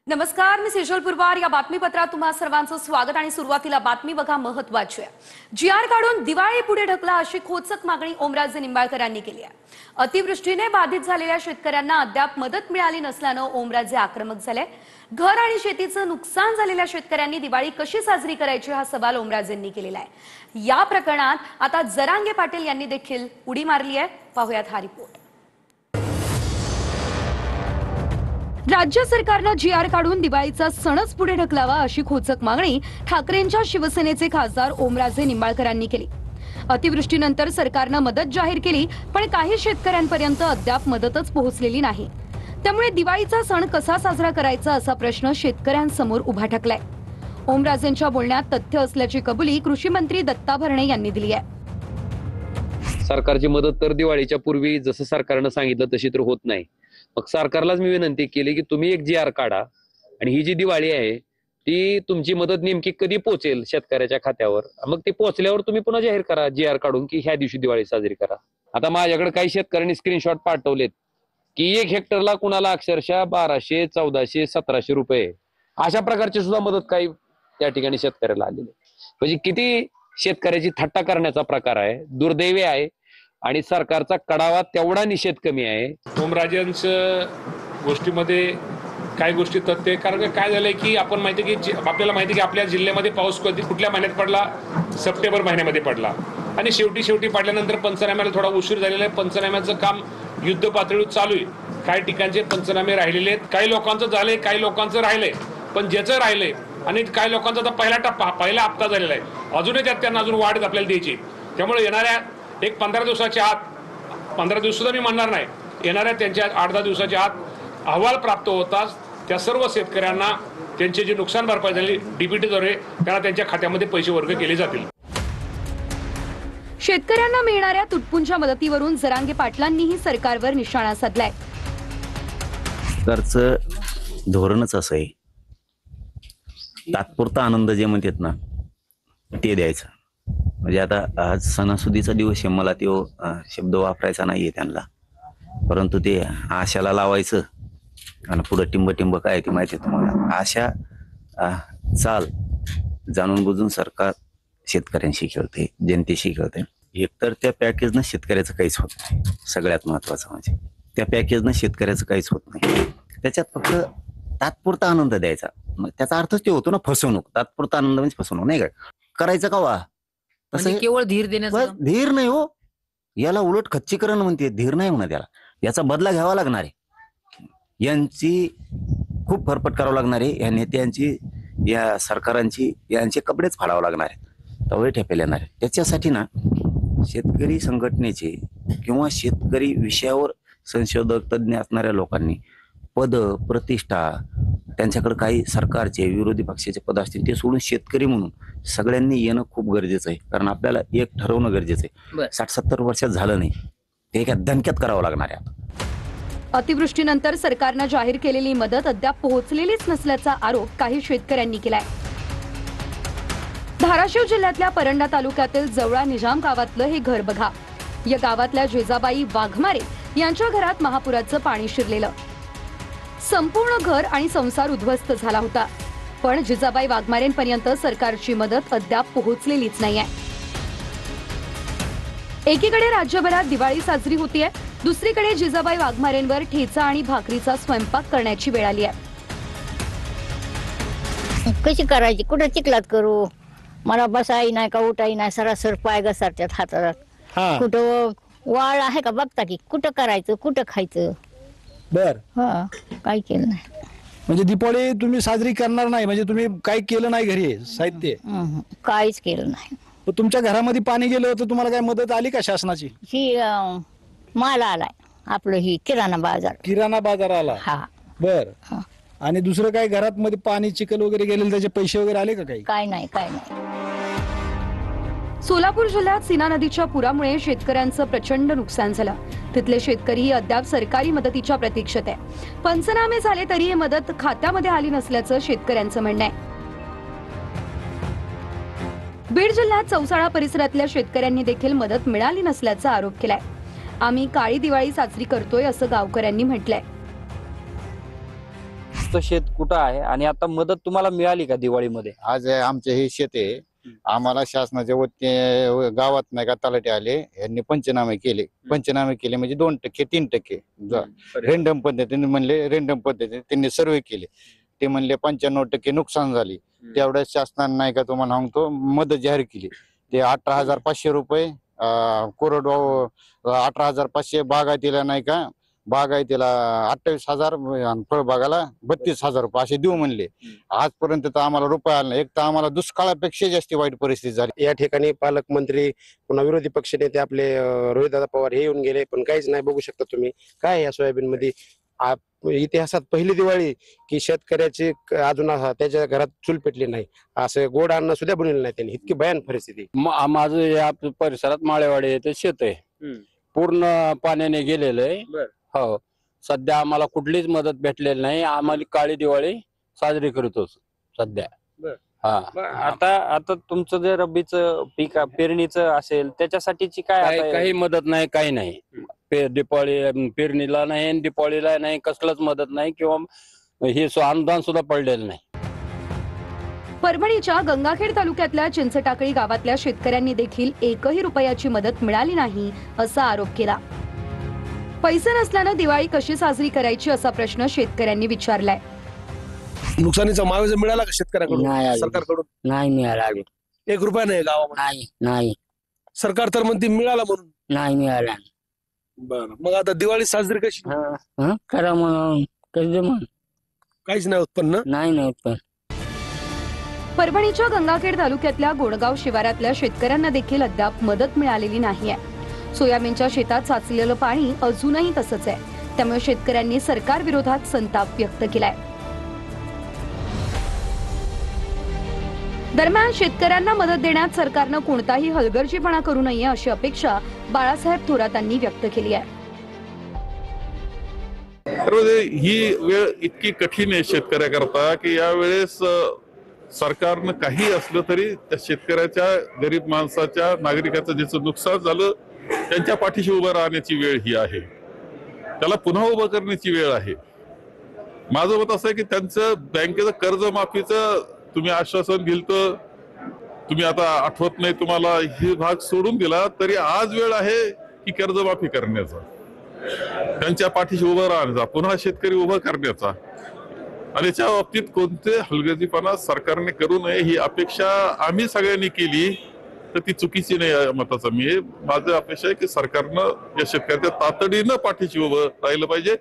नमस्कार, मी सेजल पुरवार. या बातमीपत्रात तुम्हा सर्वांचं स्वागत. आणि सुरुवातीला बातमी बघा महत्त्वाची आहे. जीआर काढून दिवाळी पुढे ढकला अशी खोचक मागणी ओमराजे निंबाळकरांनी केली आहे. अतिवृष्टीने बाधित झालेल्या शेतकऱ्यांना अद्याप मदत मिळाली नसल्यानं ओमराजे आक्रमक झाले. घर आणि शेतीचं नुकसान झालेल्या शेतकऱ्यांनी दिवाळी कशी साजरी करायची हा सवाल ओमराजेंनी केलेला आहे. या प्रकरणात आता जरांगे पाटील यांनी देखील उडी मारली आहे. पाहूयात हा रिपोर्ट. राज्य सरकारनं जीआर काढून दिवाळीचा सणच पुढे ढकलावा अशी खोचक मागणी ठाकरेंच्या शिवसेनेचे खासदार ओमराजे निंबाळकरांनी केली. अतिवृष्टीनंतर सरकारनं मदत जाहीर केली, पण काही शेतकऱ्यांपर्यंत अद्याप मदतच पोहोचलेली नाही. त्यामुळे दिवाळीचा सण कसा साजरा करायचा असा प्रश्न शेतकऱ्यांसमोर उभा ठाकलाय. ओमराजेंच्या बोलण्यात तथ्य असल्याची कबुली कृषी मंत्री दत्ता भरणे यांनी दिली आहे. सरकारची मदत तर दिवाळीच्या पूर्वी जसं सरकारनं सांगितलं तशी तर होत नाही. मग सरकारलाच मी विनंती केली की तुम्ही एक जीआर काढा आणि ही जी दिवाळी आहे ती तुमची मदत नेमकी कधी पोहोचेल शेतकऱ्याच्या खात्यावर, मग ती पोहोचल्यावर तुम्ही पुन्हा जाहीर करा जीआर काढून की ह्या दिवशी दिवाळी साजरी करा. आता माझ्याकडे काही शेतकऱ्यांनी स्क्रीनशॉट पाठवलेत की 1 हेक्टरला कुणाला अक्षरशः 1200, 1400, 1700 रुपये अशा प्रकारची सुद्धा मदत काही त्या ठिकाणी शेतकऱ्याला आलेली. म्हणजे किती शेतकऱ्याची थट्टा करण्याचा प्रकार आहे, दुर्दैवी आहे. आणि सरकारचा कडावा तेवढा निषेध कमी आहे. ओमराजेंच्या गोष्टीमध्ये काही गोष्टी तथ्य, कारण काय झालंय की आपल्याला माहिती की आपल्या जिल्ह्यामध्ये पाऊस कुठल्या महिन्यात पडला, सप्टेंबर महिन्यामध्ये पडला. आणि शेवटी पडल्यानंतर पंचनाम्याला थोडा उशीर झालेला आहे. पंचनाम्याचं काम युद्ध पातळीवर चालू आहे. काही ठिकाणचे पंचनामे राहिलेले आहेत, काही लोकांचं झालंय, काही लोकांचं राहिलंय. पण ज्याचं राहिलंय आणि काही लोकांचा तर पहिला हप्ता झालेला आहे, अजूनही त्यात त्यांना अजून वाढ आपल्याला द्यायची. त्यामुळे येणाऱ्या एक 15 दिवसाच्या आत, 15 दिवस सुद्धा मी म्हणणार नाही, येणाऱ्या त्यांच्या 8-10 दिवसाच्या आत अहवाल प्राप्त होताच त्या सर्व शेतकऱ्यांना त्यांचे जे नुकसान भरपाई झाली डीबीटीद्वारे त्यांना त्यांच्या खात्यामध्ये पैसे वर्ग केले जातील. शेतकऱ्यांना मिळणाऱ्या तुटपुंच्या मदतीवरून जरांगे पाटलांनीही सरकारवर निशाणा साधलाय. सरकारचं धोरणच असं आहे, तात्पुरता आनंद जे म्हणतात ना ते द्यायचं. म्हणजे आता आज सणासुदीचा दिवस आहे, मला तो शब्द वापरायचा नाहीये त्यांना, परंतु ते आशाला लावायचं आणि पुढे टिंब काय ते माहिती आहे तुम्हाला. आशा चाल जाणून बुजून सरकार शेतकऱ्यांशी खेळते, जनतेशी खेळते. एकतर त्या पॅकेजनं शेतकऱ्याचं काहीच होत नाही. सगळ्यात महत्वाचं म्हणजे त्या पॅकेजनं शेतकऱ्याचं काहीच होत नाही. त्याच्यात फक्त तात्पुरता आनंद द्यायचा. मग त्याचा अर्थच ते होतो ना फसवणूक. तात्पुरता आनंद म्हणजे फसवणूक नाही काय करायचं का वा. तसं केवळ धीर देण्याचं धीर नाही हो, याला उलट खच्चीकरण म्हणते. धीर नाही म्हणा त्याला, याचा बदला घ्यावा लागणार आहे. यांची खूप फरफट करावं लागणार आहे. या नेत्यांची, या सरकारांची, यांचे कपडेच फाडावं लागणार आहे, तवळे ठेपेल येणार आहे. त्याच्यासाठी ना शेतकरी संघटनेचे किंवा शेतकरी विषयावर संशोधक तज्ज्ञ असणाऱ्या लोकांनी पद, प्रतिष्ठा, त्यांच्याकडे काही सरकारचे विरोधी पक्षाचे पद असतील ते सोडून शेतकरी म्हणून सगळ्यांनी येणं खूप गरजेचं आहे. कारण आपल्याला एक ठरवणं गरजेचं आहे. 60-70 वर्षात झालं नाही, ते एका दणक्यात करावं लागणार आहे. अतिवृष्टीनंतर सरकारनं जाहीर केलेली मदत अद्याप पोहोचलेलीच नसल्याचा आरोप काही शेतकऱ्यांनी केलाय. धाराशिव जिल्ह्यातल्या परंडा तालुक्यातील जवळा निजाम गावातलं हे घर बघा. या गावातल्या जिजाबाई वाघमारे यांच्या घरात महापुराचं पाणी शिरलेलं. संपूर्ण घर आणि संसार उद्ध्वस्त झाला होता. पण जिजाबाई वाघमारेंपर्यंत सरकारची मदत अद्याप पोहोचलेलीच नाहीये. एकीकडे राज्यभरात दिवाळी साजरी होतीये, दुसरीकडे जिजाबाई वाघमारेंवर ठेचा आणि भाकरीचा स्वयंपाक करण्याची वेळ आली आहे. कशी करायची, कुठं चिखलात करू, मला बसाई नाही का उठाई नाही, सरासर पाय घसरतात हातात. कुठं वाळ आहे का बघता की, कुठं करायचं, कुठं खायचं. बर, हा काही केलं नाही. म्हणजे दीपावली तुम्ही साजरी करणार नाही, म्हणजे तुम्ही काही केलं नाही घरी साहित्य काहीच केलं नाही. तुमच्या घरामध्ये पाणी गेलं होतं, तुम्हाला काय मदत आली का शासनाची? ही माल आलाय आपलं, ही किराणा बाजार आला. हा बर. हा. आणि दुसरं काय घरात मध्ये पाणी चिखल वगैरे गेलेलं, त्याचे पैसे वगैरे आले का काही? काय नाही. सोलापूर जिल्ह्यात सीना नदीच्या पुरामुळे शेतकऱ्यांचं प्रचंड नुकसान झालं. तिथले शेतकरीही अद्याप सरकारी मदतीच्या प्रतीक्षेत आहे. पंचनामे झाले तरी ही मदत खात्यामध्ये आली नसल्याचं शेतकऱ्यांचं म्हणणं आहे. बीड जिल्ह्यात चौसाळा परिसरातल्या शेतकऱ्यांनी देखील मदत मिळाली नसल्याचा आरोप केलाय. आम्ही काळी दिवाळी साजरी करतोय असं गावकऱ्यांनी म्हटलंय. तुमचं शेत कुठं आहे आणि आता मदत तुम्हाला मिळाली का दिवाळीमध्ये? आज आमचे हे शेत आहे. आम्हाला शासनाच्या वतीने गावात नाही का तलाठी आले, यांनी पंचनामे केले म्हणजे 2% 3% रेंडम पद्धतीने म्हणले, रेंडम पद्धतीने त्यांनी सर्वे केले. ते म्हणले 95% नुकसान झाली. तेवढ्या शासनाने नाही का तुम्हाला सांगतो मदत जाहीर केली. ते 18,500 रुपये कोरडवाहू, 18,500 बागायतीला नाही का, बागायतीला 28,000 आणि फळबागाला 32,000 रुपये असे देऊ म्हणले. आजपर्यंत तर आम्हाला रुपये आला नाही. एक तर आम्हाला दुष्काळापेक्षा जास्त वाईट परिस्थिती झाली. या ठिकाणी पालकमंत्री पुन्हा विरोधी पक्षनेते आपले रोहितदादा पवार हे येऊन गेले, पण काहीच नाही. बघू शकता तुम्ही काय या सोयाबीन मध्ये इतिहासात पहिली दिवाळी की शेतकऱ्याची अजून त्याच्या घरात चूल पेटली नाही, असं गोड अन्न सुद्धा बनवलं नाही त्यांनी. इतकी भयान परिस्थिती. माझं या परिसरात माळेवाडी येथे शेत आहे, पूर्ण पाण्याने गेलेलं आहे. हो, सध्या आम्हाला कुठलीच मदत भेटलेली नाही. आम्हाला काळी दिवाळी साजरी करतो सध्या. आता तुमचं जे रब्बीचं पीक पेरणीचं असेल त्याच्यासाठीची काय काही मदत नाही, काही नाही. दिपाळी पेरणीला नाही, दिपाळीला नाही, कसलंच मदत नाही किंवा हे अनुदान सुद्धा पडलेलं नाही. परभणीच्या गंगाखेड तालुक्यातल्या चिंचटाकळी गावातल्या शेतकऱ्यांनी देखील 1ही रुपयाची मदत मिळाली नाही असा आरोप केला. पैसे नसल्यानं दिवाळी कशी साजरी करायची असा प्रश्न शेतकऱ्यांनी विचारलाय. नुकसानीचा मुआवजा मिळाला का शेतकऱ्याकडून, सरकारकडून? नाही मिळाला. 1 रुपया नाही गावामध्ये. नाही सरकार तर म्हणते मिळाला म्हणून. नाही मिळाला. बरं, मग आता दिवाळी साजरी कशी? करा म्हणून काहीच नाही उत्पन्न. नाही उत्पन्न. परभणीच्या गंगाखेड तालुक्यातल्या गोणगाव शिवारातल्या शेतकऱ्यांना देखील अद्याप मदत मिळालेली नाहीये. सोयाबीनच्या शेतात साचलेलं पाणी अजूनही तसंच आहे. त्यामुळे शेतकऱ्यांनी सरकार विरोधात संताप व्यक्त केलाय. दरम्यान शेतकऱ्यांना मदत देण्यात सरकारनं कोणताही हलगर्जीपणा करू नये अशी अपेक्षा बाळासाहेब थोरातांनी व्यक्त केली आहे. ही वेळ इतकी कठीण आहे शेतकऱ्याकरता की यावेळेस सरकारनं काही असलं तरी त्या शेतकऱ्याच्या, गरीब माणसाच्या, नागरिकाचं ज्याचं नुकसान झालं त्यांच्या पाठीशी उभं राहण्याची वेळ ही आहे. त्याला पुन्हा उभं करण्याची वेळ आहे. माझं मत असं आहे की त्यांचं बँकेचं कर्जमाफीचं तुम्ही आश्वासन दिलं, तुम्ही आता आठवत नाही तुम्हाला, हे भाग सोडून दिला तरी आज वेळ आहे की कर्जमाफी करण्याचा, त्यांच्या पाठीशी उभं राहण्याचा, पुन्हा शेतकरी उभं करण्याचा. आणि याच्या बाबतीत कोणते हलगर्जीपणा सरकारने करू नये ही अपेक्षा आम्ही सगळ्यांनी केली तर ती चुकीची नाही या मताचा मी. माझं अपेक्षा आहे की सरकारनं या शेतकऱ्याच्या तातडीनं पाठीशी उभं राहिलं पाहिजे.